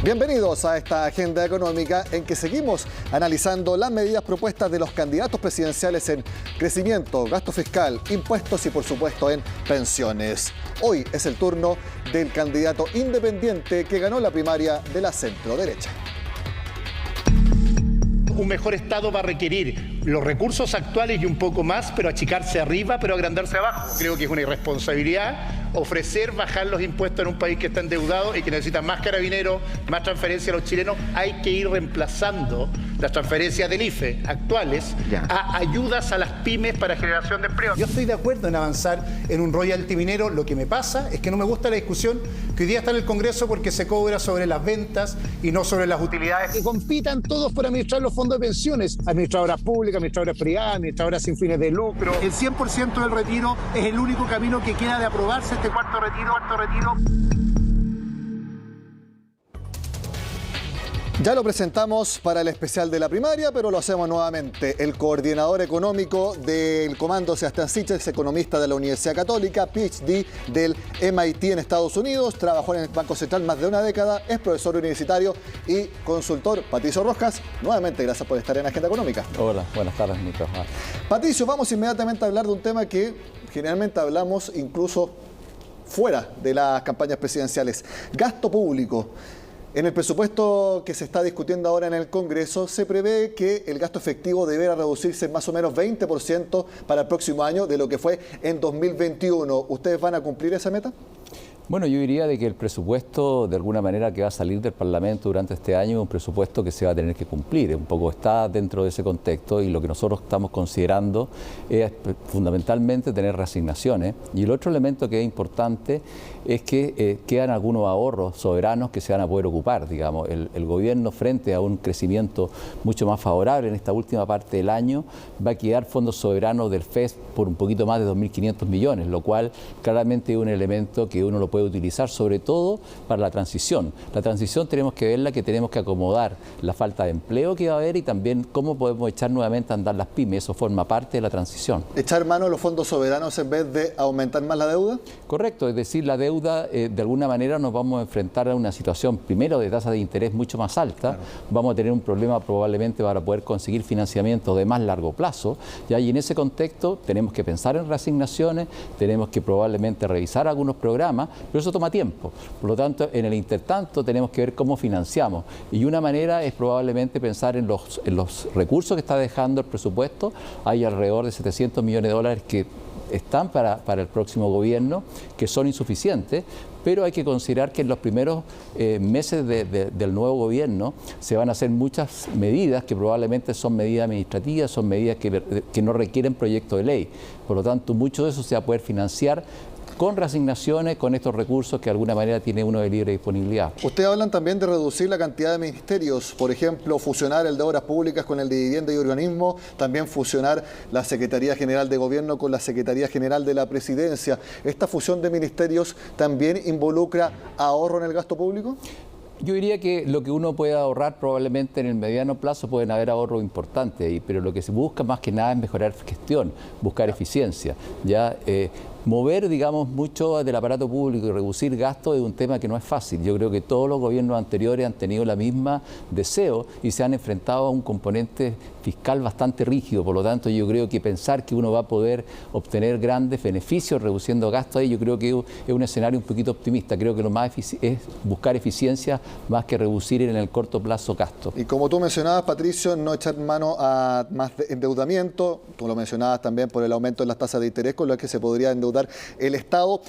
Bienvenidos a esta agenda económica en que seguimos analizando las medidas propuestas de los candidatos presidenciales en crecimiento, gasto fiscal, impuestos y por supuesto en pensiones. Hoy es el turno del candidato independiente que ganó la primaria de la centro-derecha. Un mejor Estado va a requerir los recursos actuales y un poco más, pero achicarse arriba, pero agrandarse abajo. Creo que es una irresponsabilidad ofrecer bajar los impuestos en un país que está endeudado y que necesita más carabineros, más transferencias a los chilenos. Hay que ir reemplazando las transferencias del IFE actuales a ayudas a las pymes para generación de empleo. Yo estoy de acuerdo en avanzar en un royalty minero. Lo que me pasa es que no me gusta la discusión que hoy día está en el Congreso porque se cobra sobre las ventas y no sobre las utilidades. Que compitan todos por administrar los fondos de pensiones, administradoras públicas, administradoras privadas, administradoras sin fines de lucro. El 100% del retiro es el único camino que queda de aprobarse este cuarto retiro. Ya lo presentamos para el especial de la primaria, pero lo hacemos nuevamente. El coordinador económico del Comando, Sebastián Sichel, economista de la Universidad Católica, PhD del MIT en Estados Unidos, trabajó en el Banco Central más de una década, es profesor universitario y consultor. Patricio Rojas, nuevamente gracias por estar en Agenda Económica. Hola, buenas tardes, Nico. Patricio, vamos inmediatamente a hablar de un tema que generalmente hablamos incluso fuera de las campañas presidenciales: gasto público. En el presupuesto que se está discutiendo ahora en el Congreso se prevé que el gasto efectivo deberá reducirse más o menos 20% para el próximo año de lo que fue en 2021. ¿Ustedes van a cumplir esa meta? Bueno, yo diría de que el presupuesto, de alguna manera, que va a salir del Parlamento durante este año es un presupuesto que se va a tener que cumplir. Un poco está dentro de ese contexto y lo que nosotros estamos considerando es fundamentalmente tener reasignaciones. Y el otro elemento que es importante es que quedan algunos ahorros soberanos que se van a poder ocupar. Digamos, el gobierno, frente a un crecimiento mucho más favorable en esta última parte del año, va a quedar fondos soberanos del FES por un poquito más de 2.500 millones, lo cual claramente es un elemento que uno lo puede utilizar sobre todo para la transición. La transición tenemos que verla, que tenemos que acomodar la falta de empleo que va a haber y también cómo podemos echar nuevamente a andar las pymes. Eso forma parte de la transición. ¿Echar mano a los fondos soberanos en vez de aumentar más la deuda? Correcto, es decir, la deuda de alguna manera nos vamos a enfrentar a una situación primero de tasa de interés mucho más alta. Claro. Vamos a tener un problema probablemente para poder conseguir financiamiento de más largo plazo. Y en ese contexto tenemos que pensar en reasignaciones, tenemos que probablemente revisar algunos programas, pero eso toma tiempo. Por lo tanto, en el intertanto tenemos que ver cómo financiamos. Y una manera es probablemente pensar en los recursos que está dejando el presupuesto. Hay alrededor de 700 millones de dólares que están para el próximo gobierno, que son insuficientes, pero hay que considerar que en los primeros meses del nuevo gobierno se van a hacer muchas medidas que probablemente son medidas administrativas, son medidas que no requieren proyecto de ley. Por lo tanto, mucho de eso se va a poder financiar con reasignaciones, con estos recursos que de alguna manera tiene uno de libre disponibilidad. Ustedes hablan también de reducir la cantidad de ministerios, por ejemplo, fusionar el de Obras Públicas con el de Vivienda y Urbanismo, también fusionar la Secretaría General de Gobierno con la Secretaría General de la Presidencia. ¿Esta fusión de ministerios también involucra ahorro en el gasto público? Yo diría que lo que uno puede ahorrar probablemente en el mediano plazo pueden haber ahorros importantes ahí, pero lo que se busca más que nada es mejorar gestión, buscar eficiencia. Mover, digamos, mucho del aparato público y reducir gastos es un tema que no es fácil. Yo creo que todos los gobiernos anteriores han tenido la misma deseo y se han enfrentado a un componente fiscal bastante rígido. Por lo tanto, yo creo que pensar que uno va a poder obtener grandes beneficios reduciendo gastos ahí, yo creo que es un escenario un poquito optimista. Creo que lo más es buscar eficiencia más que reducir en el corto plazo gastos. Y como tú mencionabas, Patricio, no echar mano a más endeudamiento. Tú lo mencionabas también por el aumento de las tasas de interés con las que se podría endeudar el Estado.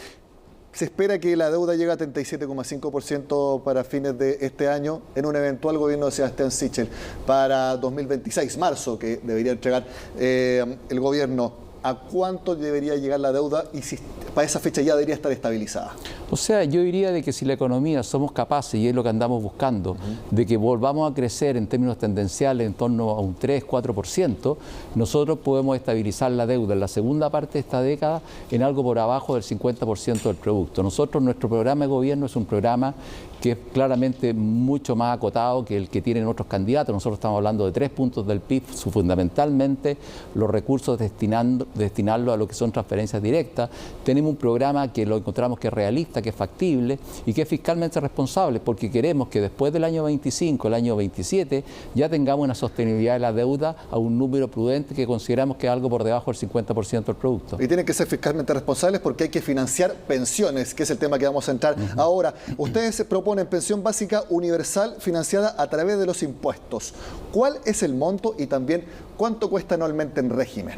Se espera que la deuda llegue a 37,5% para fines de este año en un eventual gobierno de Sebastián Sichel para 2026, marzo, que debería entregar el gobierno. ¿A cuánto debería llegar la deuda y si para esa fecha ya debería estar estabilizada? O sea, yo diría de que si la economía somos capaces, y es lo que andamos buscando, de que volvamos a crecer en términos tendenciales en torno a un 3-4%, nosotros podemos estabilizar la deuda en la segunda parte de esta década en algo por abajo del 50% del producto. Nuestro programa de gobierno es un programa que es claramente mucho más acotado que el que tienen otros candidatos. Nosotros estamos hablando de 3 puntos del PIB, fundamentalmente los recursos destinarlos a lo que son transferencias directas. Tenemos un programa que lo encontramos que es realista, que es factible y que es fiscalmente responsable, porque queremos que después del año 25, el año 27, ya tengamos una sostenibilidad de la deuda a un número prudente que consideramos que es algo por debajo del 50% del producto. Y tienen que ser fiscalmente responsables porque hay que financiar pensiones, que es el tema que vamos a entrar ahora. Ustedes proponen pensión básica universal financiada a través de los impuestos. ¿Cuál es el monto y también cuánto cuesta anualmente en régimen?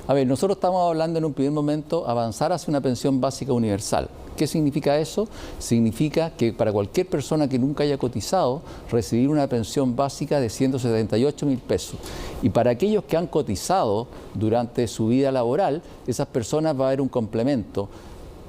A ver, nosotros estamos hablando en un primer momento avanzar hacia una pensión básica universal. ¿Qué significa eso? Significa que para cualquier persona que nunca haya cotizado, recibir una pensión básica de 178.000 pesos. Y para aquellos que han cotizado durante su vida laboral, esas personas va a haber un complemento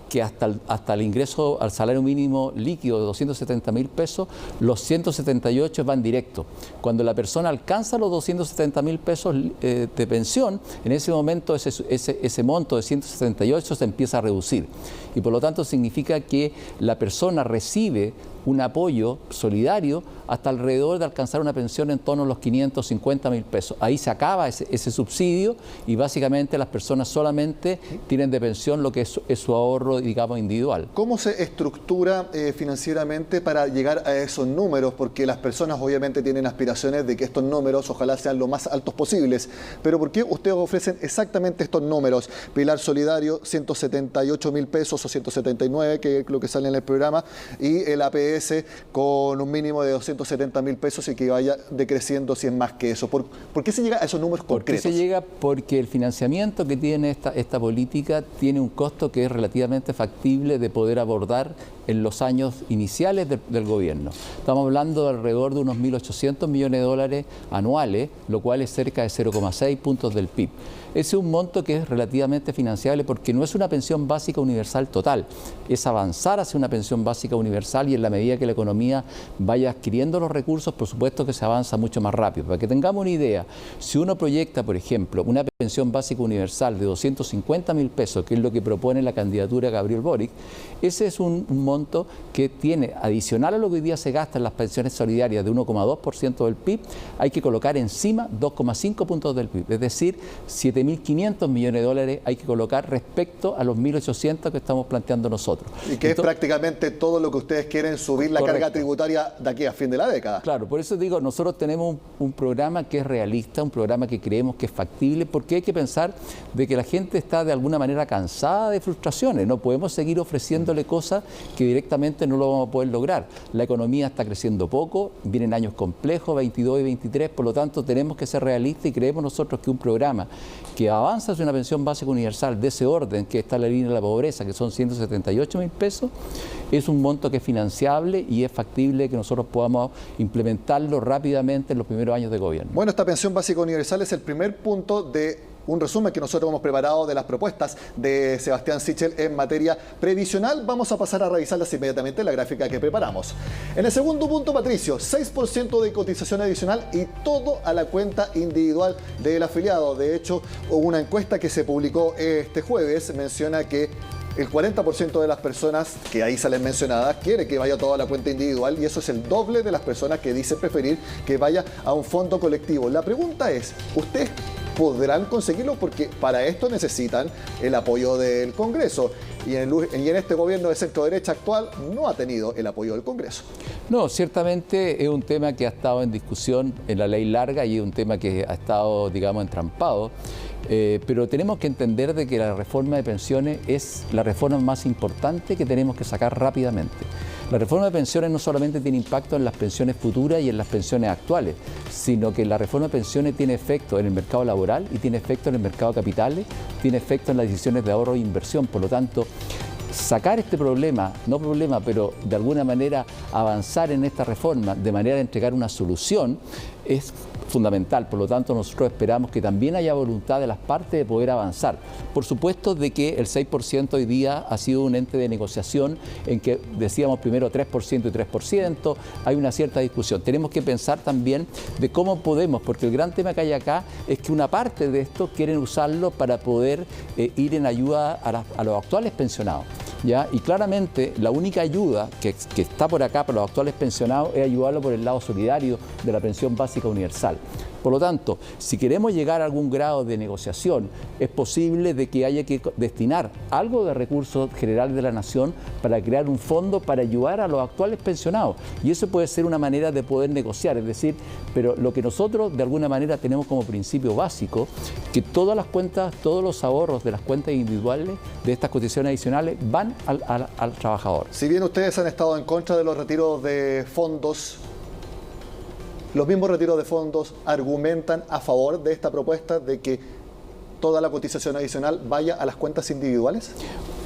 que hasta el ingreso al salario mínimo líquido de 270.000 pesos, los 178 van directos. Cuando la persona alcanza los 270.000 pesos de pensión, en ese momento ese monto de 178 se empieza a reducir. Y por lo tanto significa que la persona recibe un apoyo solidario hasta alrededor de alcanzar una pensión en torno a los 550.000 pesos. Ahí se acaba ese subsidio y básicamente las personas solamente tienen de pensión lo que es su ahorro, digamos, individual. ¿Cómo se estructura financieramente para llegar a esos números? Porque las personas obviamente tienen aspiraciones de que estos números ojalá sean lo más altos posibles. Pero ¿por qué ustedes ofrecen exactamente estos números? Pilar Solidario, 178.000 pesos o 179, que es lo que sale en el programa, y el APS con un mínimo de 270.000 pesos y que vaya decreciendo si es más que eso. ¿Por qué se llega a esos números concretos? ¿Por qué se llega? Porque el financiamiento que tiene esta política tiene un costo que es relativamente factible de poder abordar en los años iniciales del gobierno. Estamos hablando de alrededor de unos 1.800 millones de dólares anuales, lo cual es cerca de 0,6 puntos del PIB. Ese es un monto que es relativamente financiable porque no es una pensión básica universal total, es avanzar hacia una pensión básica universal y en la medida que la economía vaya adquiriendo los recursos, por supuesto que se avanza mucho más rápido. Para que tengamos una idea, si uno proyecta, por ejemplo, una pensión básica universal de 250.000 pesos, que es lo que propone la candidatura de Gabriel Boric, ese es un monto que tiene, adicional a lo que hoy día se gasta en las pensiones solidarias de 1,2% del PIB, hay que colocar encima 2,5 puntos del PIB, es decir, 7.500 millones de dólares hay que colocar respecto a los 1.800 que estamos planteando nosotros. Y que es prácticamente todo lo que ustedes quieren subir la carga tributaria de aquí a fin de la década. Claro, por eso digo, nosotros tenemos un programa que es realista, un programa que creemos que es factible, porque hay que pensar de que la gente está de alguna manera cansada de frustraciones. No podemos seguir ofreciéndole cosas que directamente no lo vamos a poder lograr. La economía está creciendo poco, vienen años complejos, 22 y 23, por lo tanto tenemos que ser realistas y creemos nosotros que un programa que avanza hacia una pensión básica universal de ese orden, que está en la línea de la pobreza, que son 178.000 pesos, es un monto que es financiable y es factible que nosotros podamos implementarlo rápidamente en los primeros años de gobierno. Bueno, esta pensión básica universal es el primer punto de un resumen que nosotros hemos preparado de las propuestas de Sebastián Sichel en materia previsional. Vamos a pasar a revisarlas inmediatamente en la gráfica que preparamos. En el segundo punto, Patricio, 6% de cotización adicional y todo a la cuenta individual del afiliado. De hecho, una encuesta que se publicó este jueves menciona que el 40% de las personas que ahí salen mencionadas quiere que vaya todo a la cuenta individual y eso es el doble de las personas que dicen preferir que vaya a un fondo colectivo. La pregunta es, ¿ustedes podrán conseguirlo? Porque para esto necesitan el apoyo del Congreso y en este gobierno de centro-derecha actual no ha tenido el apoyo del Congreso. No, ciertamente es un tema que ha estado en discusión en la ley larga y es un tema que ha estado, digamos, entrampado. Pero tenemos que entender de que la reforma de pensiones es la reforma más importante que tenemos que sacar rápidamente. La reforma de pensiones no solamente tiene impacto en las pensiones futuras y en las pensiones actuales, sino que la reforma de pensiones tiene efecto en el mercado laboral y tiene efecto en el mercado de capitales, tiene efecto en las decisiones de ahorro e inversión. Por lo tanto, sacar este problema, no problema, pero de alguna manera avanzar en esta reforma de manera de entregar una solución es fundamental. Por lo tanto, nosotros esperamos que también haya voluntad de las partes de poder avanzar. Por supuesto de que el 6% hoy día ha sido un ente de negociación en que decíamos primero 3% y 3%, hay una cierta discusión. Tenemos que pensar también de cómo podemos, porque el gran tema que hay acá es que una parte de esto quieren usarlo para poder ir en ayuda a los actuales pensionados. ¿ya? Y claramente la única ayuda que está por acá para los actuales pensionados es ayudarlo por el lado solidario de la pensión básica universal. Por lo tanto, si queremos llegar a algún grado de negociación, es posible de que haya que destinar algo de recursos generales de la nación para crear un fondo para ayudar a los actuales pensionados. Y eso puede ser una manera de poder negociar, es decir, pero lo que nosotros de alguna manera tenemos como principio básico, que todas las cuentas, todos los ahorros de las cuentas individuales de estas cotizaciones adicionales van al trabajador. Si bien ustedes han estado en contra de los retiros de fondos, los mismos retiros de fondos argumentan a favor de esta propuesta de que toda la cotización adicional vaya a las cuentas individuales.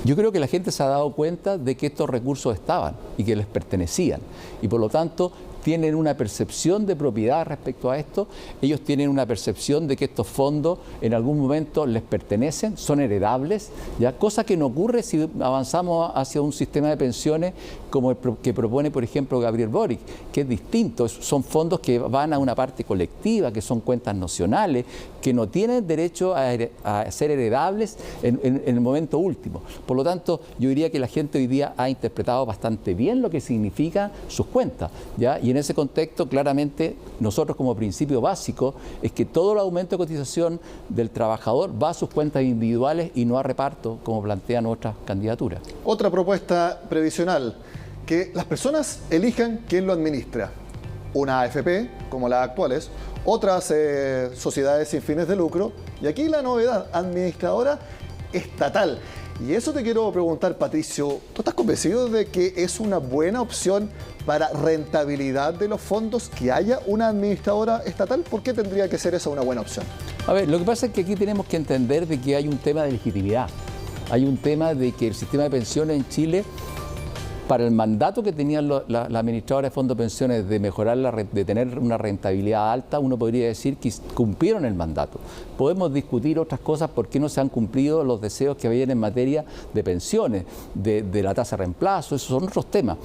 Yo creo que la gente se ha dado cuenta de que estos recursos estaban y que les pertenecían y por lo tanto tienen una percepción de propiedad respecto a esto, ellos tienen una percepción de que estos fondos en algún momento les pertenecen, son heredables, ¿ya? Cosa que no ocurre si avanzamos hacia un sistema de pensiones como el que propone, por ejemplo, Gabriel Boric, que es distinto, son fondos que van a una parte colectiva, que son cuentas nocionales, que no tienen derecho a ser heredables en el momento último. Por lo tanto, yo diría que la gente hoy día ha interpretado bastante bien lo que significa sus cuentas, ¿ya? Y en ese contexto, claramente, nosotros como principio básico es que todo el aumento de cotización del trabajador va a sus cuentas individuales y no a reparto, como plantean otras candidaturas. Otra propuesta previsional, que las personas elijan quién lo administra. Una AFP, como las actuales, otras sociedades sin fines de lucro, y aquí la novedad, administradora estatal. Y eso te quiero preguntar, Patricio, ¿tú estás convencido de que es una buena opción para rentabilidad de los fondos que haya una administradora estatal? ¿Por qué tendría que ser esa una buena opción? A ver, lo que pasa es que aquí tenemos que entender de que hay un tema de legitimidad. Hay un tema de que el sistema de pensiones en Chile, para el mandato que tenían la administradora de fondos de pensiones de mejorar, de tener una rentabilidad alta, uno podría decir que cumplieron el mandato. Podemos discutir otras cosas, por qué no se han cumplido los deseos que habían en materia de pensiones, de la tasa de reemplazo, esos son otros temas.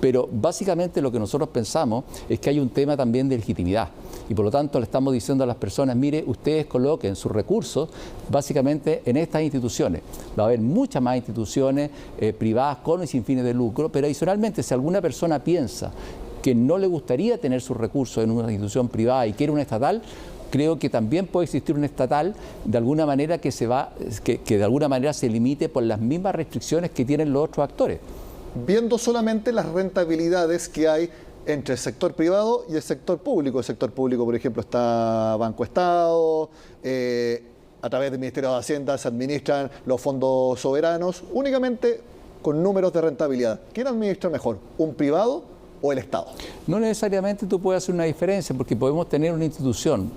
Pero básicamente lo que nosotros pensamos es que hay un tema también de legitimidad y por lo tanto le estamos diciendo a las personas, mire, ustedes coloquen sus recursos básicamente en estas instituciones. Va a haber muchas más instituciones privadas con y sin fines de lucro, pero adicionalmente si alguna persona piensa que no le gustaría tener sus recursos en una institución privada y quiere una estatal, creo que también puede existir un estatal de alguna manera que de alguna manera se limite por las mismas restricciones que tienen los otros actores. Viendo solamente las rentabilidades que hay entre el sector privado y el sector público. El sector público, por ejemplo, está Banco Estado, a través del Ministerio de Hacienda se administran los fondos soberanos, únicamente con números de rentabilidad. ¿Quién administra mejor, un privado o el Estado? No necesariamente tú puedes hacer una diferencia, porque podemos tener una institución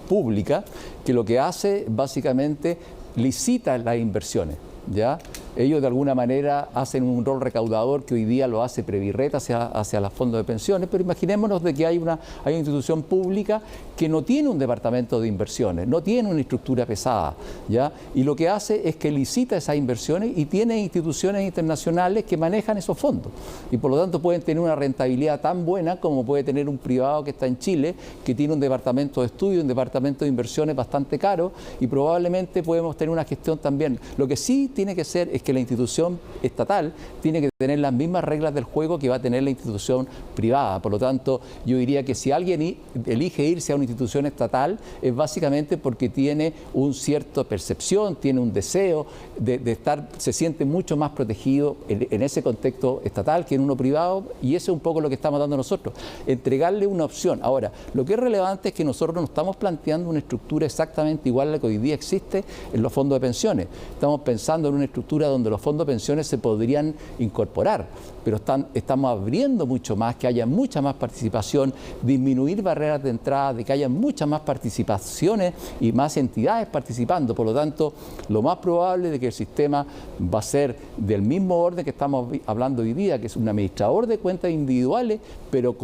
pública que lo que hace básicamente licita las inversiones, ¿ya? Ellos de alguna manera hacen un rol recaudador que hoy día lo hace Previrreta hacia los fondos de pensiones, pero imaginémonos de que hay una institución pública que no tiene un departamento de inversiones, no tiene una estructura pesada, ¿ya? Y lo que hace es que licita esas inversiones y tiene instituciones internacionales que manejan esos fondos. Y por lo tanto pueden tener una rentabilidad tan buena como puede tener un privado que está en Chile, que tiene un departamento de estudio, un departamento de inversiones bastante caro y probablemente podemos tener una gestión también. Lo que sí tiene que ser es que la institución estatal tiene que tener las mismas reglas del juego que va a tener la institución privada. Por lo tanto, yo diría que si alguien elige irse a una institución estatal es básicamente porque tiene una cierta percepción, tiene un deseo de estar, se siente mucho más protegido en ese contexto estatal que en uno privado, y eso es un poco lo que estamos dando nosotros, entregarle una opción. Ahora, lo que es relevante es que nosotros no estamos planteando una estructura exactamente igual a la que hoy día existe en los fondos de pensiones. Estamos pensando en una estructura donde los fondos de pensiones se podrían incorporar, pero estamos abriendo mucho más, que haya mucha más participación, disminuir barreras de entrada, de que haya muchas más participaciones y más entidades participando. Por lo tanto, lo más probable es que el sistema va a ser del mismo orden que estamos hablando hoy día, que es un administrador de cuentas individuales, pero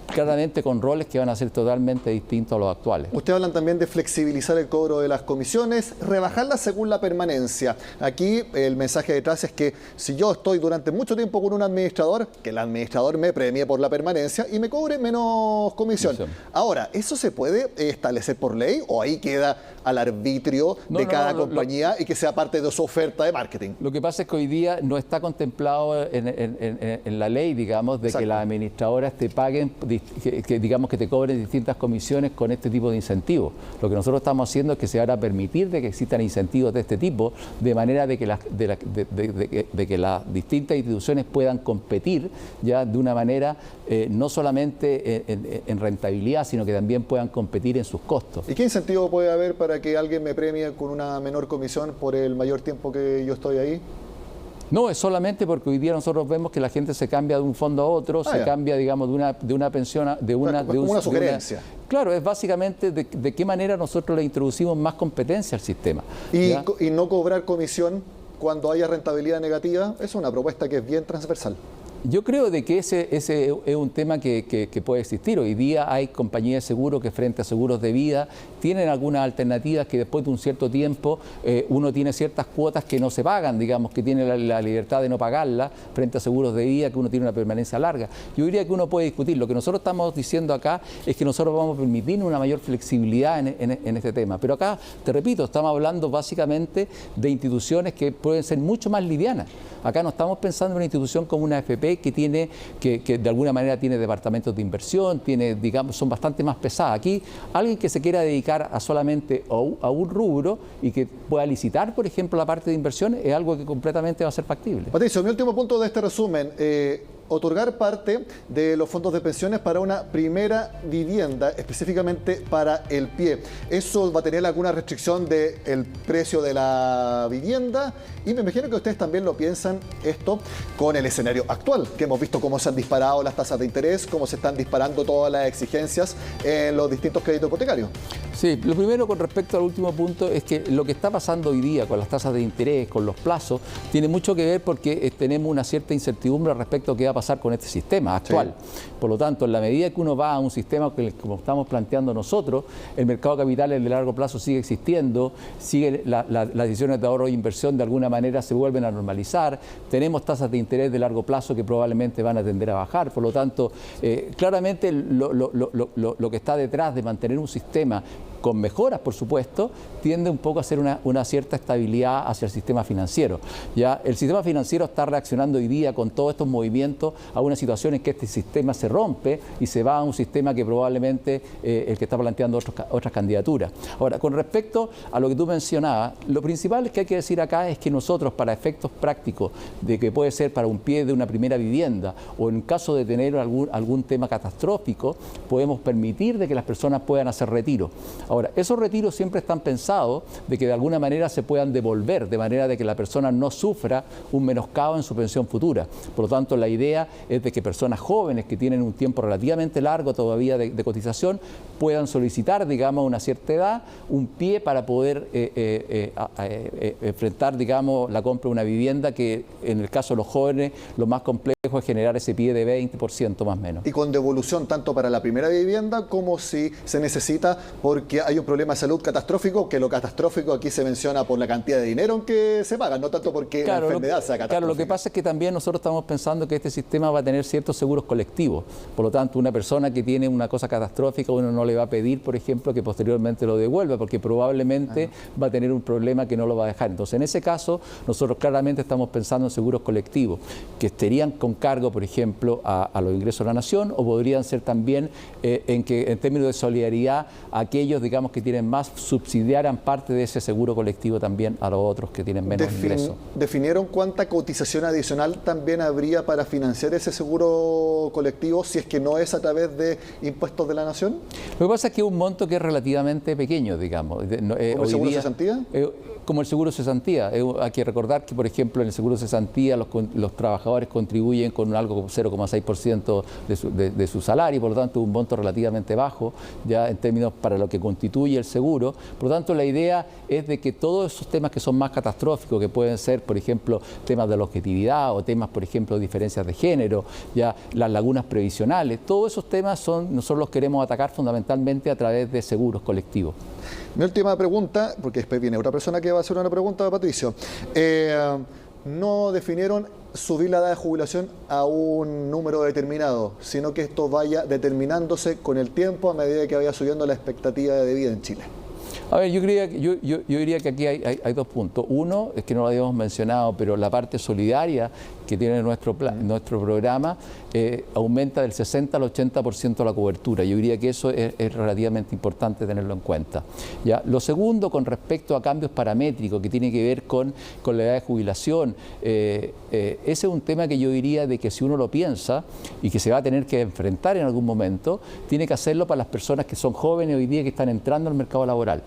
claramente con roles que van a ser totalmente distintos a los actuales. Ustedes hablan también de flexibilizar el cobro de las comisiones, rebajarlas según la permanencia. Aquí aquí el mensaje detrás es que si yo estoy durante mucho tiempo con un administrador, que el administrador me premie por la permanencia y me cobre menos comisión. Ahora, ¿eso se puede establecer por ley o ahí queda al arbitrio de cada compañía y que sea parte de su oferta de marketing? Lo que pasa es que hoy día no está contemplado en la ley, digamos, de que las administradoras te paguen, digamos, que te cobren distintas comisiones con este tipo de incentivos. Lo que nosotros estamos haciendo es que se van a permitir de que existan incentivos de este tipo, de manera de que las distintas instituciones puedan competir ya de una manera no solamente en rentabilidad, sino que también puedan competir en sus costos. ¿Y qué incentivo puede haber para que alguien me premie con una menor comisión por el mayor tiempo que yo estoy ahí? No, es solamente porque hoy día nosotros vemos que la gente se cambia de un fondo a otro, se cambia, digamos, de una pensión a una sugerencia. Claro, es básicamente de qué manera nosotros le introducimos más competencia al sistema. Y no cobrar comisión cuando haya rentabilidad negativa es una propuesta que es bien transversal. Yo creo de que ese es un tema que puede existir. Hoy día hay compañías de seguros que frente a seguros de vida tienen algunas alternativas que después de un cierto tiempo uno tiene ciertas cuotas que no se pagan, digamos, que tiene la libertad de no pagarlas frente a seguros de vida, que uno tiene una permanencia larga. Yo diría que uno puede discutir. Lo que nosotros estamos diciendo acá es que nosotros vamos a permitir una mayor flexibilidad en este tema. Pero acá, te repito, estamos hablando básicamente de instituciones que pueden ser mucho más livianas. Acá no estamos pensando en una institución como una AFP que tiene, que de alguna manera tiene departamentos de inversión, tiene, digamos, son bastante más pesadas. Aquí, alguien que se quiera dedicar a solamente a un rubro y que pueda licitar, por ejemplo, la parte de inversión, es algo que completamente va a ser factible. Patricio, mi último punto de este resumen. Otorgar parte de los fondos de pensiones para una primera vivienda, específicamente para el pie. ¿Eso va a tener alguna restricción del precio de la vivienda? Y me imagino que ustedes también lo piensan esto con el escenario actual, que hemos visto cómo se han disparado las tasas de interés, cómo se están disparando todas las exigencias en los distintos créditos hipotecarios. Sí, lo primero con respecto al último punto es que lo que está pasando hoy día con las tasas de interés, con los plazos, tiene mucho que ver porque tenemos una cierta incertidumbre respecto a qué va a pasar con este sistema actual. Sí. Por lo tanto, en la medida que uno va a un sistema como estamos planteando nosotros, el mercado de capitales de largo plazo sigue existiendo, sigue las decisiones de ahorro e inversión de alguna manera se vuelven a normalizar, tenemos tasas de interés de largo plazo que probablemente van a tender a bajar. Por lo tanto, claramente lo que está detrás de mantener un sistema con mejoras, por supuesto, tiende un poco a ser una cierta estabilidad hacia el sistema financiero. Ya el sistema financiero está reaccionando hoy día con todos estos movimientos a una situación en que este sistema se rompe y se va a un sistema que probablemente el que está planteando otras candidaturas. Ahora, con respecto a lo que tú mencionabas, lo principal que hay que decir acá es que nosotros, para efectos prácticos, de que puede ser para un pie de una primera vivienda o en caso de tener algún tema catastrófico, podemos permitir de que las personas puedan hacer retiro. Ahora, esos retiros siempre están pensados de que de alguna manera se puedan devolver, de manera de que la persona no sufra un menoscabo en su pensión futura. Por lo tanto, la idea es de que personas jóvenes que tienen un tiempo relativamente largo todavía de cotización puedan solicitar, digamos, a una cierta edad, un pie para poder enfrentar, digamos, la compra de una vivienda que en el caso de los jóvenes lo más complejo es generar ese pie de 20% más o menos. Y con devolución tanto para la primera vivienda como si se necesita porque hay un problema de salud catastrófico, que lo catastrófico aquí se menciona por la cantidad de dinero en que se paga, no tanto porque la enfermedad sea catastrófica. Claro, lo que pasa es que también nosotros estamos pensando que este sistema va a tener ciertos seguros colectivos. Por lo tanto, una persona que tiene una cosa catastrófica, uno no le va a pedir, por ejemplo, que posteriormente lo devuelva, porque probablemente va a tener un problema que no lo va a dejar. Entonces, en ese caso, nosotros claramente estamos pensando en seguros colectivos, que estarían con cargo, por ejemplo, a los ingresos de la nación, o podrían ser también en términos de solidaridad, aquellos, digamos, que tienen más, subsidiaran parte de ese seguro colectivo también a los otros que tienen menos ingresos. ¿Definieron cuánta cotización adicional también habría para financiar ese seguro colectivo si es que no es a través de impuestos de la nación? Lo que pasa es que es un monto que es relativamente pequeño, digamos. ¿Como el seguro de cesantía? Como el seguro de cesantía. Hay que recordar que, por ejemplo, en el seguro de cesantía los trabajadores contribuyen con algo como 0,6% de su salario, por lo tanto un monto relativamente bajo ya en términos para lo que constituye el seguro. Por lo tanto, la idea es de que todos esos temas que son más catastróficos, que pueden ser, por ejemplo, temas de la objetividad o temas, por ejemplo, de diferencias de género, ya las lagunas previsionales, todos esos temas nosotros los queremos atacar fundamentalmente a través de seguros colectivos. Mi última pregunta, porque después viene otra persona que va hacer una pregunta a Patricio. No definieron subir la edad de jubilación a un número determinado, sino que esto vaya determinándose con el tiempo a medida que vaya subiendo la expectativa de vida en Chile. A ver, yo diría que aquí hay dos puntos. Uno, es que no lo habíamos mencionado, pero la parte solidaria que tiene nuestro programa aumenta del 60 al 80% la cobertura. Yo diría que eso es relativamente importante tenerlo en cuenta. ¿Ya? Lo segundo, con respecto a cambios paramétricos que tiene que ver con la edad de jubilación, ese es un tema que yo diría de que si uno lo piensa y que se va a tener que enfrentar en algún momento, tiene que hacerlo para las personas que son jóvenes hoy día que están entrando al mercado laboral.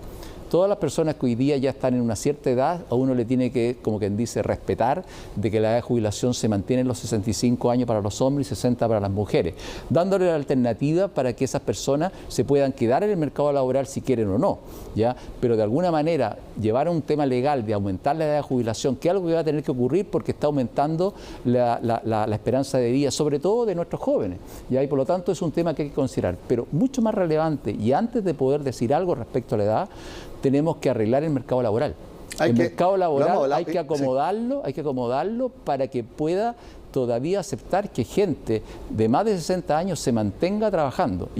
Todas las personas que hoy día ya están en una cierta edad, a uno le tiene que, como quien dice, respetar de que la edad de jubilación se mantiene en los 65 años para los hombres y 60 para las mujeres, dándole la alternativa para que esas personas se puedan quedar en el mercado laboral si quieren o no, ¿ya? Pero de alguna manera llevar a un tema legal de aumentar la edad de jubilación, que es algo que va a tener que ocurrir porque está aumentando la esperanza de vida, sobre todo de nuestros jóvenes, ¿ya? Y por lo tanto es un tema que hay que considerar. Pero mucho más relevante, y antes de poder decir algo respecto a la edad, tenemos que arreglar el mercado laboral. El mercado laboral hay que acomodarlo para que pueda todavía aceptar que gente de más de 60 años se mantenga trabajando.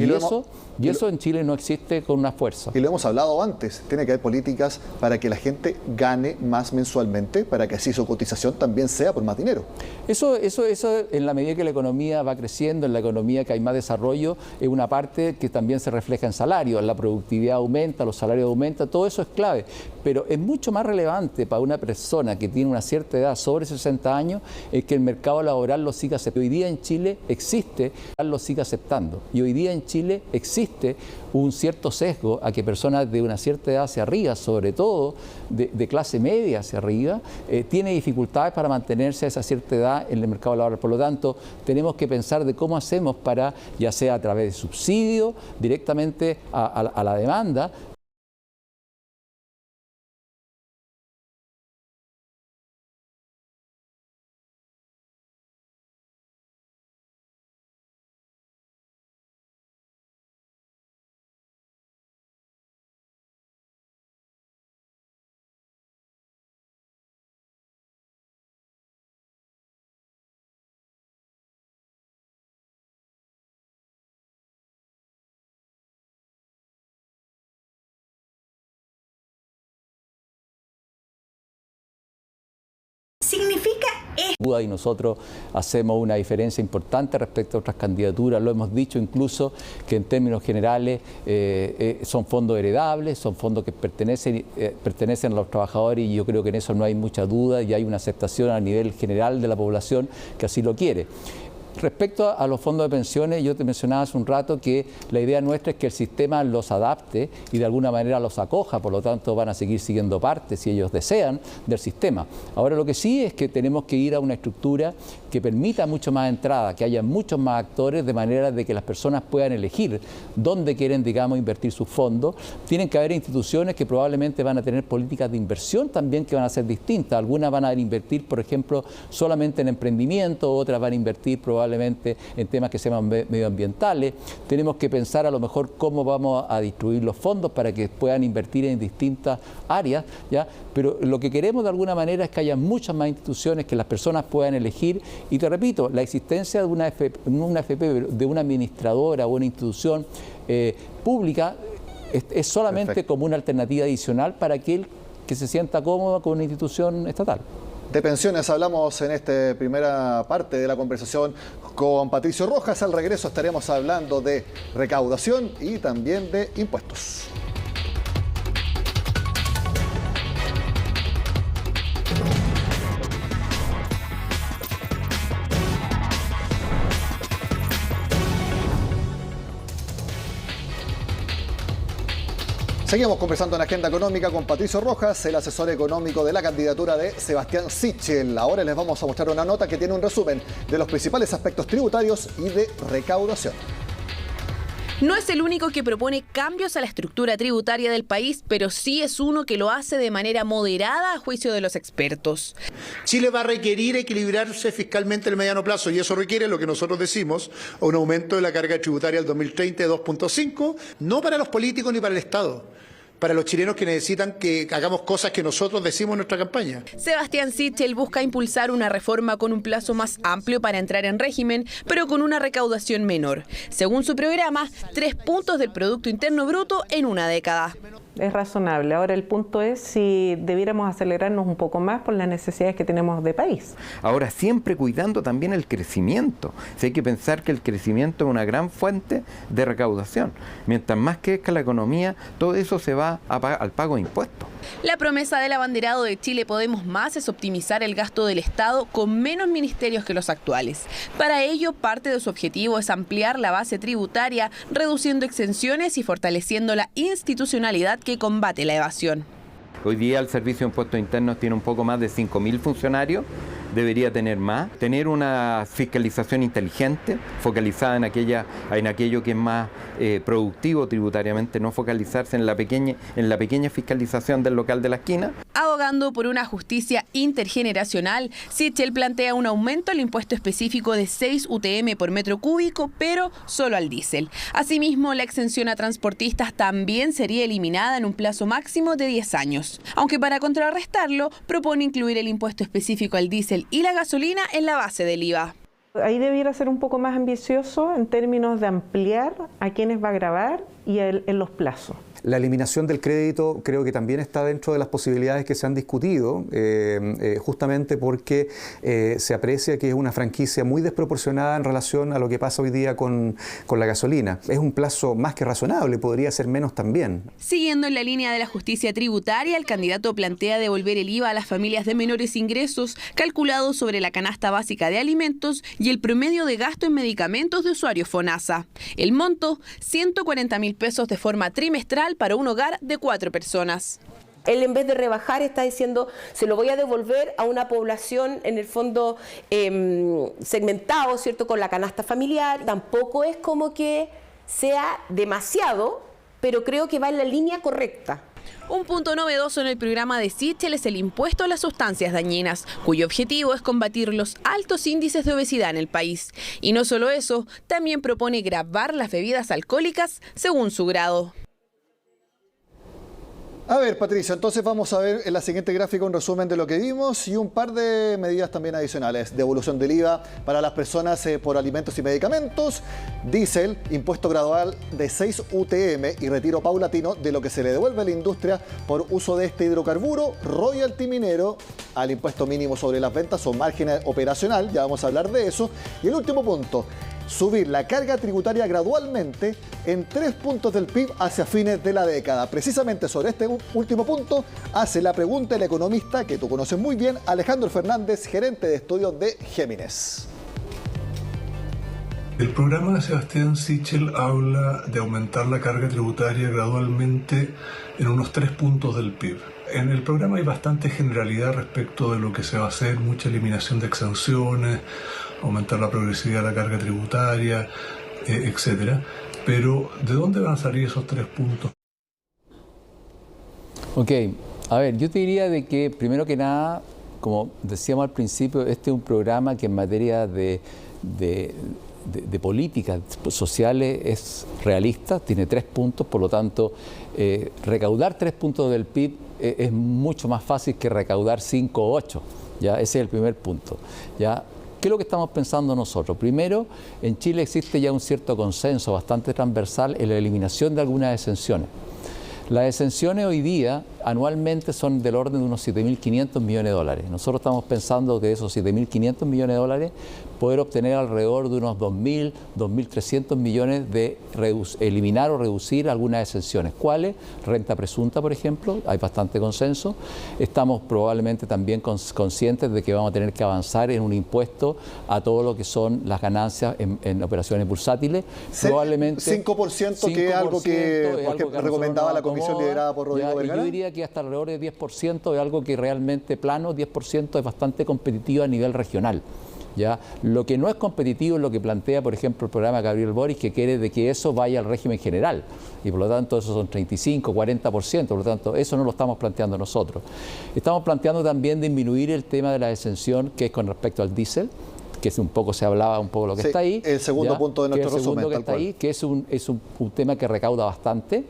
Y eso en Chile no existe con una fuerza. Y lo hemos hablado antes, tiene que haber políticas para que la gente gane más mensualmente, para que así su cotización también sea por más dinero. Eso en la medida que la economía va creciendo, en la economía que hay más desarrollo, es una parte que también se refleja en salarios, la productividad aumenta, los salarios aumentan, todo eso es clave. Pero es mucho más relevante para una persona que tiene una cierta edad, sobre 60 años, es que el mercado laboral lo siga aceptando. Hoy día en Chile existe, lo siga aceptando. Y hoy día en Chile existe un cierto sesgo a que personas de una cierta edad hacia arriba, sobre todo de clase media hacia arriba, tiene dificultades para mantenerse a esa cierta edad en el mercado laboral. Por lo tanto, tenemos que pensar de cómo hacemos para, ya sea a través de subsidios, directamente a la demanda. ¿Significa esto? Y nosotros hacemos una diferencia importante respecto a otras candidaturas, lo hemos dicho incluso que en términos generales son fondos heredables, son fondos que pertenecen a los trabajadores y yo creo que en eso no hay mucha duda y hay una aceptación a nivel general de la población que así lo quiere. Respecto a los fondos de pensiones, yo te mencionaba hace un rato que la idea nuestra es que el sistema los adapte y de alguna manera los acoja, por lo tanto van a seguir siendo parte, si ellos desean, del sistema. Ahora lo que sí es que tenemos que ir a una estructura que permita mucho más entrada, que haya muchos más actores, de manera de que las personas puedan elegir dónde quieren, digamos, invertir sus fondos. Tienen que haber instituciones que probablemente van a tener políticas de inversión también que van a ser distintas. Algunas van a invertir, por ejemplo, solamente en emprendimiento, otras van a invertir probablemente en temas que se llaman medioambientales. Tenemos que pensar a lo mejor cómo vamos a distribuir los fondos para que puedan invertir en distintas áreas, ¿ya? Pero lo que queremos de alguna manera es que haya muchas más instituciones, que las personas puedan elegir. Y te repito, la existencia de una AFP, de una administradora o una institución pública es solamente Perfecto. como una alternativa adicional para aquel que se sienta cómodo con una institución estatal. De pensiones hablamos en esta primera parte de la conversación con Patricio Rojas. Al regreso estaremos hablando de recaudación y también de impuestos. Seguimos conversando en Agenda Económica con Patricio Rojas, el asesor económico de la candidatura de Sebastián Sichel. Ahora les vamos a mostrar una nota que tiene un resumen de los principales aspectos tributarios y de recaudación. No es el único que propone cambios a la estructura tributaria del país, pero sí es uno que lo hace de manera moderada a juicio de los expertos. Chile va a requerir equilibrarse fiscalmente en el mediano plazo y eso requiere lo que nosotros decimos, un aumento de la carga tributaria al 2030 de 2.5, no para los políticos ni para el Estado, para los chilenos que necesitan que hagamos cosas que nosotros decimos en nuestra campaña. Sebastián Sichel busca impulsar una reforma con un plazo más amplio para entrar en régimen, pero con una recaudación menor. Según su programa, 3 puntos del Producto Interno Bruto en una década. Es razonable. Ahora el punto es si debiéramos acelerarnos un poco más por las necesidades que tenemos de país. Ahora siempre cuidando también el crecimiento. Si hay que pensar que el crecimiento es una gran fuente de recaudación. Mientras más crezca la economía, todo eso se va al pago de impuestos. La promesa del abanderado de Chile Podemos Más es optimizar el gasto del Estado con menos ministerios que los actuales. Para ello, parte de su objetivo es ampliar la base tributaria, reduciendo exenciones y fortaleciendo la institucionalidad que combate la evasión. Hoy día el Servicio de Impuestos Internos tiene un poco más de 5.000 funcionarios, debería tener más, tener una fiscalización inteligente, focalizada en aquello que es más productivo tributariamente, no focalizarse en la pequeña fiscalización del local de la esquina. Abogando por una justicia intergeneracional, Sichel plantea un aumento al impuesto específico de 6 UTM por metro cúbico, pero solo al diésel. Asimismo, la exención a transportistas también sería eliminada en un plazo máximo de 10 años. Aunque para contrarrestarlo, propone incluir el impuesto específico al diésel y la gasolina en la base del IVA. Ahí debiera ser un poco más ambicioso en términos de ampliar a quienes va a gravar y en los plazos. La eliminación del crédito creo que también está dentro de las posibilidades que se han discutido, justamente porque se aprecia que es una franquicia muy desproporcionada en relación a lo que pasa hoy día con la gasolina. Es un plazo más que razonable, podría ser menos también. Siguiendo en la línea de la justicia tributaria, el candidato plantea devolver el IVA a las familias de menores ingresos, calculado sobre la canasta básica de alimentos y el promedio de gasto en medicamentos de usuarios FONASA. El monto, 140.000 pesos de forma trimestral para un hogar de 4 personas. Él, en vez de rebajar, está diciendo se lo voy a devolver a una población en el fondo segmentado, ¿cierto?, con la canasta familiar. Tampoco es como que sea demasiado, pero creo que va en la línea correcta. Un punto novedoso en el programa de Sichel es el impuesto a las sustancias dañinas, cuyo objetivo es combatir los altos índices de obesidad en el país. Y no solo eso, también propone gravar las bebidas alcohólicas según su grado. A ver, Patricia, entonces vamos a ver en la siguiente gráfica un resumen de lo que vimos y un par de medidas también adicionales. Devolución del IVA para las personas por alimentos y medicamentos, diésel, impuesto gradual de 6 UTM y retiro paulatino de lo que se le devuelve a la industria por uso de este hidrocarburo, royalty minero al impuesto mínimo sobre las ventas o margen operacional, ya vamos a hablar de eso. Y el último punto, subir la carga tributaria gradualmente en 3 puntos del PIB hacia fines de la década. Precisamente sobre este último punto hace la pregunta el economista que tú conoces muy bien, Alejandro Fernández, gerente de estudios de Géminis. El programa de Sebastián Sichel habla de aumentar la carga tributaria gradualmente en unos 3 puntos del PIB. En el programa hay bastante generalidad respecto de lo que se va a hacer, mucha eliminación de exenciones, aumentar la progresividad de la carga tributaria, etcétera. Pero, ¿de dónde van a salir esos 3 puntos? Ok, a ver, yo te diría de que, primero que nada, como decíamos al principio, este es un programa que en materia de políticas sociales es realista, tiene 3 puntos, por lo tanto, recaudar 3 puntos del PIB es mucho más fácil que recaudar 5 o 8, ¿ya? Ese es el primer punto, ¿ya? ¿Qué es lo que estamos pensando nosotros? Primero, en Chile existe ya un cierto consenso bastante transversal en la eliminación de algunas exenciones. Las exenciones hoy día anualmente son del orden de unos 7.500 millones de dólares. Nosotros estamos pensando que de esos 7.500 millones de dólares poder obtener alrededor de unos 2.000, 2.300 millones de eliminar o reducir algunas exenciones. ¿Cuáles? Renta presunta, por ejemplo, hay bastante consenso. Estamos probablemente también conscientes de que vamos a tener que avanzar en un impuesto a todo lo que son las ganancias en operaciones bursátiles. Probablemente 5%, que es algo que recomendaba la comisión liderada por Rodrigo Vergara. Yo diría que hasta alrededor de 10% es algo que realmente plano, 10% es bastante competitivo a nivel regional. ¿Ya? Lo que no es competitivo es lo que plantea, por ejemplo, el programa Gabriel Boric, que quiere de que eso vaya al régimen general, y por lo tanto eso son 35, 40%, por lo tanto eso no lo estamos planteando nosotros. Estamos planteando también disminuir el tema de la exención que es con respecto al diésel, que es un poco, se hablaba un poco lo que está ahí. El segundo punto de nuestro resumen. Que está ahí, que es un tema que recauda bastante,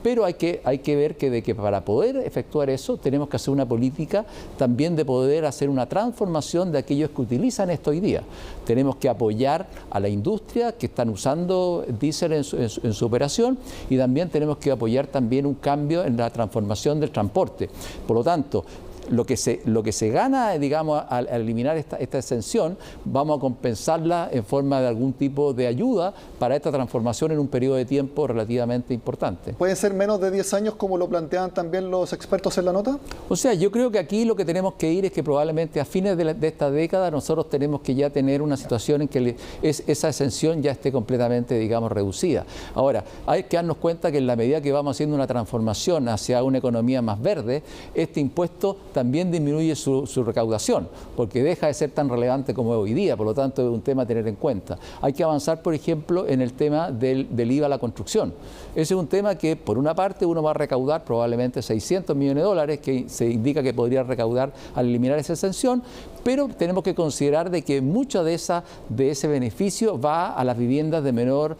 Pero hay que ver que para poder efectuar eso tenemos que hacer una política también de poder hacer una transformación de aquellos que utilizan esto hoy día. Tenemos que apoyar a la industria que están usando diésel en su operación, y también tenemos que apoyar también un cambio en la transformación del transporte. Por lo tanto, lo que se gana, digamos, al eliminar esta exención, vamos a compensarla en forma de algún tipo de ayuda para esta transformación en un periodo de tiempo relativamente importante. ¿Pueden ser menos de 10 años como lo plantean también los expertos en la nota? O sea, yo creo que aquí lo que tenemos que ir es que probablemente a fines de esta década nosotros tenemos que ya tener una situación en que esa exención ya esté completamente, digamos, reducida. Ahora, hay que darnos cuenta que en la medida que vamos haciendo una transformación hacia una economía más verde, este impuesto también disminuye su recaudación, porque deja de ser tan relevante como es hoy día. Por lo tanto, es un tema a tener en cuenta. Hay que avanzar, por ejemplo, en el tema del IVA a la construcción. Ese es un tema que, por una parte, uno va a recaudar probablemente 600 millones de dólares, que se indica que podría recaudar al eliminar esa exención, pero tenemos que considerar de que mucho de ese beneficio va a las viviendas de menor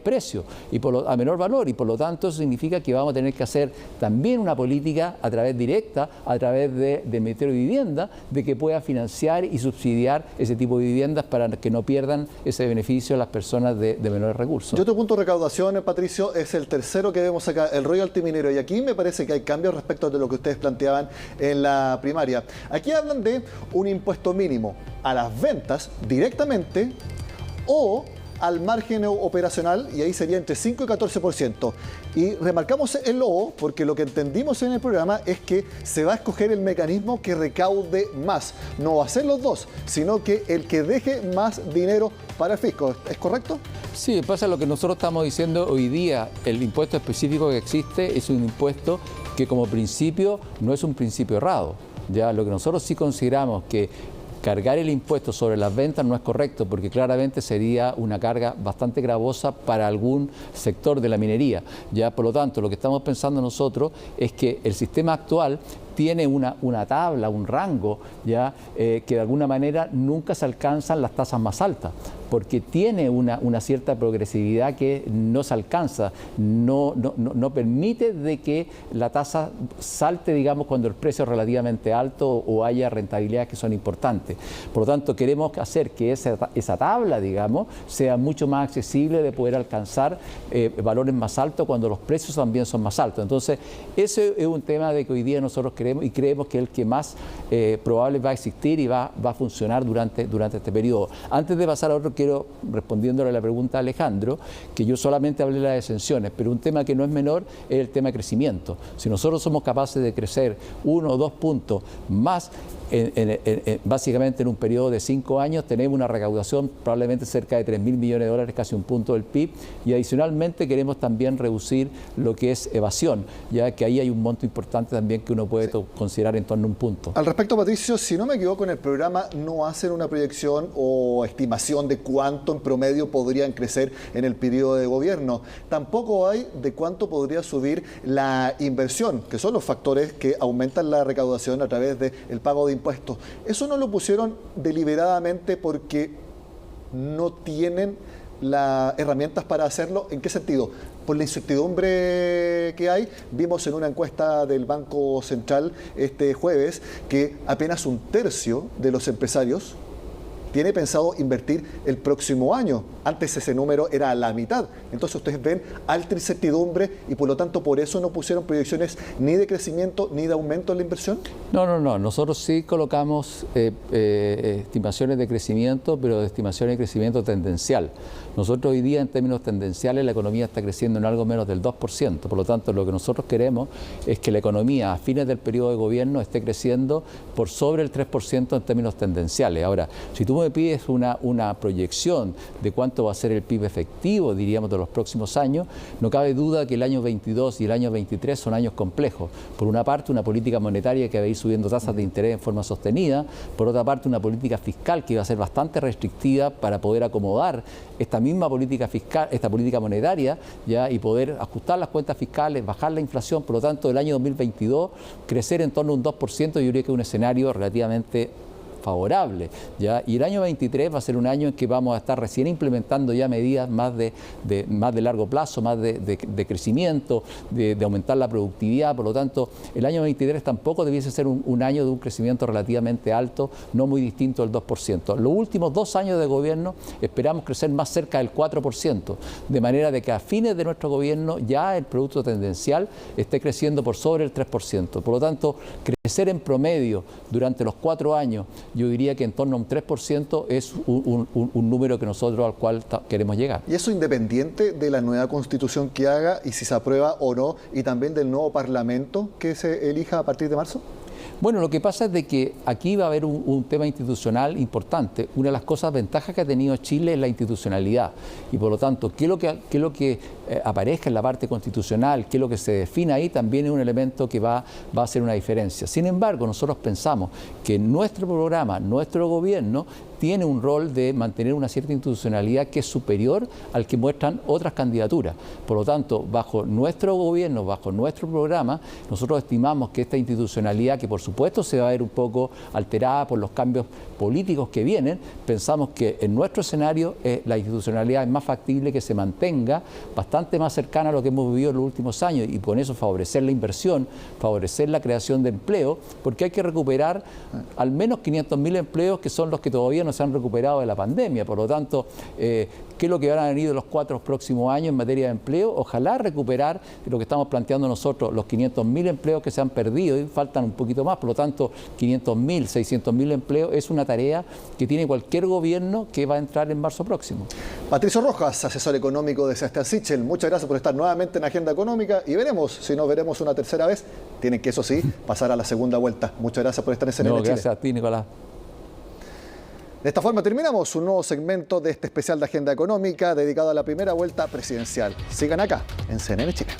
precio y a menor valor, y por lo tanto eso significa que vamos a tener que hacer también una política a través directa, a través del Ministerio de Vivienda, de que pueda financiar y subsidiar ese tipo de viviendas para que no pierdan ese beneficio a las personas de menores recursos. Y otro punto de recaudación, Patricio, es el tercero que vemos acá, el royalty minero. Y aquí me parece que hay cambios respecto de lo que ustedes planteaban en la primaria. Aquí hablan de un impuesto mínimo a las ventas directamente o al margen operacional, y ahí sería entre 5 y 14%. Y remarcamos el O porque lo que entendimos en el programa es que se va a escoger el mecanismo que recaude más. No va a ser los dos, sino que el que deje más dinero para el fisco. ¿Es correcto? Sí, pasa lo que nosotros estamos diciendo hoy día. El impuesto específico que existe es un impuesto que como principio no es un principio errado. Ya lo que nosotros sí consideramos que cargar el impuesto sobre las ventas no es correcto, porque claramente sería una carga bastante gravosa para algún sector de la minería. Ya, por lo tanto, lo que estamos pensando nosotros es que el sistema actual tiene una tabla, un rango, ya que de alguna manera nunca se alcanzan las tasas más altas, porque tiene una cierta progresividad que no se alcanza, no permite de que la tasa salte, digamos, cuando el precio es relativamente alto o haya rentabilidades que son importantes. Por lo tanto, queremos hacer que esa tabla, digamos, sea mucho más accesible de poder alcanzar valores más altos cuando los precios también son más altos. Entonces, ese es un tema de que hoy día nosotros queremos y creemos que es el que más probable va a existir y va a funcionar durante este periodo. Antes de pasar a otro, quiero, respondiéndole a la pregunta de Alejandro, que yo solamente hablé de las exenciones, pero un tema que no es menor es el tema de crecimiento. Si nosotros somos capaces de crecer 1 o 2 puntos más, básicamente en un periodo de 5 años, tenemos una recaudación probablemente cerca de 3.000 millones de dólares, casi un punto del PIB, y adicionalmente queremos también reducir lo que es evasión, ya que ahí hay un monto importante también que uno puede considerar en torno a un punto. Al respecto, Patricio, si no me equivoco, en el programa no hacen una proyección o estimación de cuánto en promedio podrían crecer en el periodo de gobierno. Tampoco hay de cuánto podría subir la inversión, que son los factores que aumentan la recaudación a través del pago de impuestos. Eso no lo pusieron deliberadamente porque no tienen las herramientas para hacerlo. ¿En qué sentido? Por la incertidumbre que hay. Vimos en una encuesta del Banco Central este jueves que apenas 1/3 de los empresarios tiene pensado invertir el próximo año. Antes ese número era la mitad. Entonces ustedes ven alta incertidumbre y por lo tanto por eso no pusieron proyecciones ni de crecimiento ni de aumento en la inversión. No. Nosotros sí colocamos estimaciones de crecimiento, pero de estimaciones de crecimiento tendencial. Nosotros hoy día en términos tendenciales la economía está creciendo en algo menos del 2%. Por lo tanto, lo que nosotros queremos es que la economía a fines del periodo de gobierno esté creciendo por sobre el 3% en términos tendenciales. Ahora, si tú me pides una proyección de cuánto va a ser el PIB efectivo, diríamos, de los próximos años, no cabe duda que el año 22 y el año 23 son años complejos. Por una parte, una política monetaria que va a ir subiendo tasas de interés en forma sostenida. Por otra parte, una política fiscal que va a ser bastante restrictiva para poder acomodar esta misma política fiscal, esta política monetaria, ya, y poder ajustar las cuentas fiscales, bajar la inflación. Por lo tanto, el año 2022 crecer en torno a un 2%, yo diría que es un escenario relativamente favorable, ¿ya? Y el año 23 va a ser un año en que vamos a estar recién implementando ya medidas más de largo plazo, más de crecimiento, de aumentar la productividad. Por lo tanto, el año 23 tampoco debiese ser un año de un crecimiento relativamente alto, no muy distinto del 2%. Los últimos 2 años de gobierno esperamos crecer más cerca del 4%, de manera de que a fines de nuestro gobierno ya el producto tendencial esté creciendo por sobre el 3%. Por lo tanto, crecer en promedio durante los 4 años, yo diría que en torno a un 3% es un número que nosotros al cual queremos llegar. ¿Y eso independiente de la nueva constitución que haga y si se aprueba o no, y también del nuevo parlamento que se elija a partir de marzo? Bueno, lo que pasa es de que aquí va a haber un tema institucional importante. Una de las ventajas que ha tenido Chile es la institucionalidad. Y por lo tanto, qué es lo que aparezca en la parte constitucional, qué es lo que se define ahí, también es un elemento que va a hacer una diferencia. Sin embargo, nosotros pensamos que nuestro programa, nuestro gobierno, tiene un rol de mantener una cierta institucionalidad que es superior al que muestran otras candidaturas. Por lo tanto, bajo nuestro gobierno, bajo nuestro programa, nosotros estimamos que esta institucionalidad, que por supuesto se va a ver un poco alterada por los cambios políticos que vienen, pensamos que en nuestro escenario la institucionalidad es más factible que se mantenga bastante más cercana a lo que hemos vivido en los últimos años y con eso favorecer la inversión, favorecer la creación de empleo, porque hay que recuperar al menos 500.000 empleos que son los que todavía no se han recuperado de la pandemia. Por lo tanto, ¿qué es lo que van a venir de los 4 próximos años en materia de empleo? Ojalá recuperar lo que estamos planteando nosotros, los 500.000 empleos que se han perdido y faltan un poquito más. Por lo tanto, 500.000, 600.000 empleos es una tarea que tiene cualquier gobierno que va a entrar en marzo próximo. Patricio Rojas, asesor económico de Sebastián Sichel, muchas gracias por estar nuevamente en Agenda Económica y veremos, si no veremos una tercera vez, tienen que eso sí, pasar a la segunda vuelta. Muchas gracias por estar en CNN Chile. Gracias a ti, Nicolás. De esta forma terminamos un nuevo segmento de este especial de Agenda Económica dedicado a la primera vuelta presidencial. Sigan acá en CNN Chile.